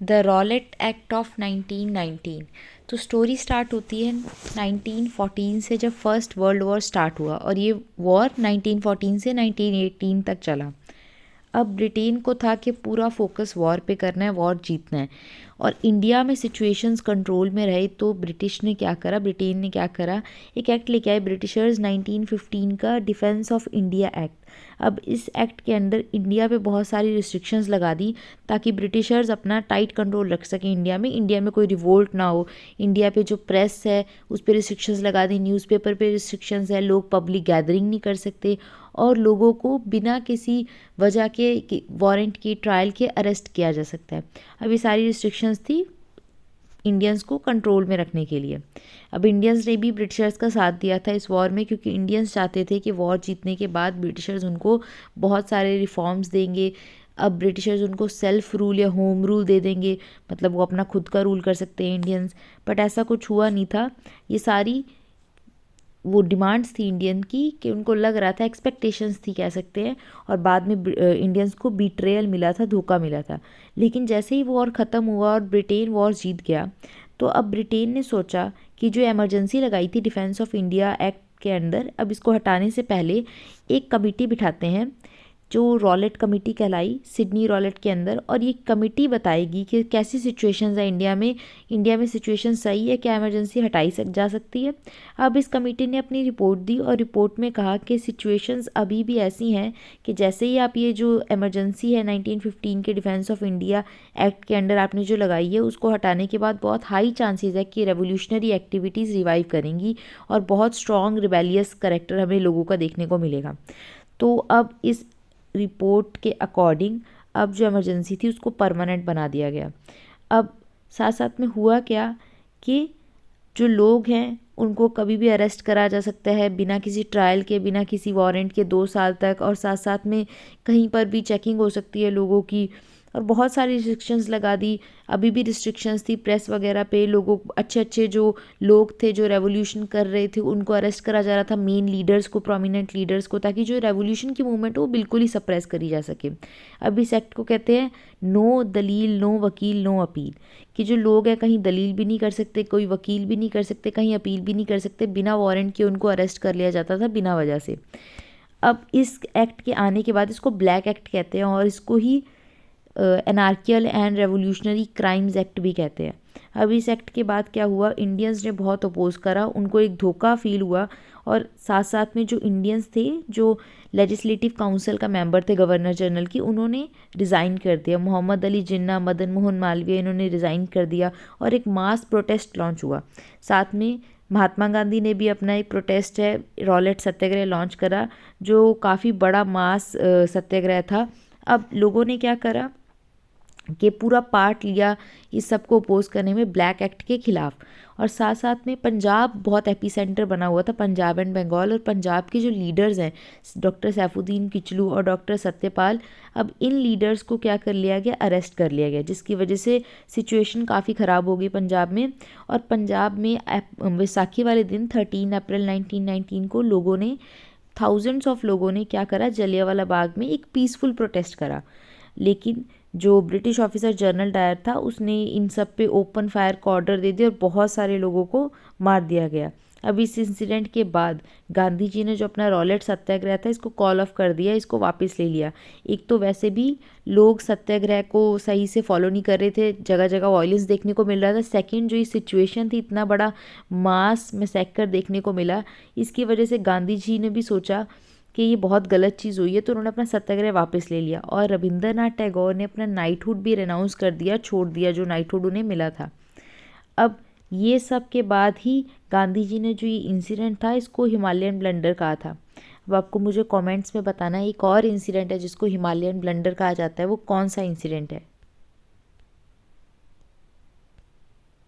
The Rowlatt act of 1919। तो story start होती है 1914 से, जब फर्स्ट वर्ल्ड वॉर स्टार्ट हुआ, और ये वॉर 1914 से 1918 तक चला। अब ब्रिटेन को था कि पूरा फोकस वॉर पे करना है, वॉर जीतना है, और इंडिया में सिचुएशंस कंट्रोल में रहे। तो ब्रिटेन ने क्या करा, एक एक्ट लेके आए ब्रिटिशर्स, 1915 का डिफेंस ऑफ इंडिया एक्ट। अब इस एक्ट के अंदर इंडिया पे बहुत सारी रिस्ट्रिक्शंस लगा दी, ताकि ब्रिटिशर्स अपना टाइट कंट्रोल रख सकें इंडिया में कोई रिवोल्ट ना हो। इंडिया पे जो प्रेस है उस पर रिस्ट्रिक्शंस लगा दी, न्यूज़पेपर पे रिस्ट्रिक्शंस है, लोग पब्लिक गैदरिंग नहीं कर सकते, और लोगों को बिना किसी वजह के वारंट की, ट्रायल के अरेस्ट किया जा सकता है। अब ये सारी रिस्ट्रिक्शंस थी इंडियंस को कंट्रोल में रखने के लिए। अब इंडियंस ने भी ब्रिटिशर्स का साथ दिया था इस वॉर में, क्योंकि इंडियंस चाहते थे कि वॉर जीतने के बाद ब्रिटिशर्स उनको बहुत सारे रिफॉर्म्स देंगे। अब ब्रिटिशर्स उनको सेल्फ रूल या होम रूल दे देंगे, मतलब वो अपना खुद का रूल कर सकते हैं इंडियंस। बट ऐसा कुछ हुआ नहीं था। ये सारी वो डिमांड्स थी इंडियन की, कि उनको लग रहा था, एक्सपेक्टेशंस थी कह सकते हैं, और बाद में इंडियंस को बीट्रेयल मिला था, धोखा मिला था। लेकिन जैसे ही वॉर ख़त्म हुआ और ब्रिटेन वॉर जीत गया, तो अब ब्रिटेन ने सोचा कि जो इमरजेंसी लगाई थी डिफेंस ऑफ इंडिया एक्ट के अंदर, अब इसको हटाने से पहले एक कमेटी बिठाते हैं जो रॉलेट कमेटी कहलाई, सिडनी रॉलेट के अंदर। और ये कमेटी बताएगी कि कैसी सिचुएशंस है इंडिया में सिचुएशन सही है, क्या इमरजेंसी जा सकती है। अब इस कमेटी ने अपनी रिपोर्ट दी, और रिपोर्ट में कहा कि सिचुएशंस अभी भी ऐसी हैं कि जैसे ही आप ये जो इमरजेंसी है 1915 के डिफेंस ऑफ इंडिया एक्ट के अंडर आपने जो लगाई है, उसको हटाने के बाद बहुत हाई चांसेस है कि रेवोल्यूशनरी एक्टिविटीज़ रिवाइव करेंगी, और बहुत स्ट्रॉन्ग रिबेलियस करेक्टर हमें लोगों का देखने को मिलेगा। तो अब इस रिपोर्ट के अकॉर्डिंग अब जो इमरजेंसी थी उसको परमानेंट बना दिया गया। अब साथ साथ में हुआ क्या कि जो लोग हैं उनको कभी भी अरेस्ट करा जा सकता है बिना किसी ट्रायल के, बिना किसी वारंट के, 2 साल तक, और साथ साथ में कहीं पर भी चेकिंग हो सकती है लोगों की, और बहुत सारी रिस्ट्रिक्शंस लगा दी। अभी भी रिस्ट्रिक्शंस थी प्रेस वगैरह पे, लोगों अच्छे अच्छे जो लोग थे जो रेवोल्यूशन कर रहे थे उनको अरेस्ट करा जा रहा था, मेन लीडर्स को, प्रोमिनेंट लीडर्स को, ताकि जो रेवोल्यूशन की मूवमेंट हो वो बिल्कुल ही सप्रेस करी जा सके। अब इस एक्ट को कहते हैं नो दलील, नो वकील, नो अपील, कि जो लोग हैं कहीं दलील भी नहीं कर सकते, कोई वकील भी नहीं कर सकते, कहीं अपील भी नहीं कर सकते, बिना वारंट के उनको अरेस्ट कर लिया जाता था बिना वजह से। अब इस एक्ट के आने के बाद इसको ब्लैक एक्ट कहते हैं, और इसको ही एनार्कियल एंड रेवोल्यूशनरी क्राइम्स एक्ट भी कहते हैं। अब इस एक्ट के बाद क्या हुआ, इंडियंस ने बहुत अपोज करा, उनको एक धोखा फील हुआ, और साथ साथ में जो इंडियंस थे जो लेजिस्लेटिव काउंसिल का मेंबर थे गवर्नर जनरल की, उन्होंने रिज़ाइन कर दिया। मोहम्मद अली जिन्ना, मदन मोहन मालवीय, इन्होंने रिज़ाइन कर दिया, और एक मास प्रोटेस्ट लॉन्च हुआ। साथ में महात्मा गांधी ने भी अपना एक प्रोटेस्ट है रॉलेट सत्याग्रह लॉन्च करा, जो काफ़ी बड़ा मास सत्याग्रह था। अब लोगों ने क्या करा कि पूरा पार्ट लिया इस सब को अपोज करने में ब्लैक एक्ट के खिलाफ। और साथ साथ में पंजाब बहुत एपी सेंटर बना हुआ था, पंजाब एंड बंगाल, और पंजाब के जो लीडर्स हैं डॉक्टर सैफुद्दीन किचलू और डॉक्टर सत्यपाल, अब इन लीडर्स को क्या कर लिया गया, अरेस्ट कर लिया गया, जिसकी वजह से सिचुएशन काफ़ी ख़राब हो गई पंजाब में। और पंजाब में वैसाखी वाले दिन 13 अप्रैल 1919 को लोगों ने, थाउजेंड्स ऑफ लोगों ने क्या करा, जलियांवाला बाग में एक पीसफुल प्रोटेस्ट करा। लेकिन जो ब्रिटिश ऑफिसर जनरल डायर था उसने इन सब पे ओपन फायर का ऑर्डर दे दिया, और बहुत सारे लोगों को मार दिया गया। अब इस इंसिडेंट के बाद गांधी जी ने जो अपना रॉलेट सत्याग्रह था इसको कॉल ऑफ कर दिया, इसको वापस ले लिया। एक तो वैसे भी लोग सत्याग्रह को सही से फॉलो नहीं कर रहे थे, जगह जगह वायलेंस देखने को मिल रहा था। सेकंड, जो ये सिचुएशन थी, इतना बड़ा मास मैसेकर देखने को मिला, इसकी वजह से गांधी जी ने भी सोचा कि ये बहुत गलत चीज़ हुई है, तो उन्होंने अपना सत्याग्रह वापस ले लिया। और रविंद्रनाथ टैगोर ने अपना नाइटहुड भी रेनाउंस कर दिया, छोड़ दिया, जो नाइटहुड उन्हें मिला था। अब ये सब के बाद ही गांधी जी ने जो ये इंसिडेंट था इसको हिमालयन ब्लंडर कहा था। अब आपको मुझे कमेंट्स में बताना है एक और इंसिडेंट है जिसको हिमालयन ब्लंडर कहा जाता है, वो कौन सा इंसिडेंट है।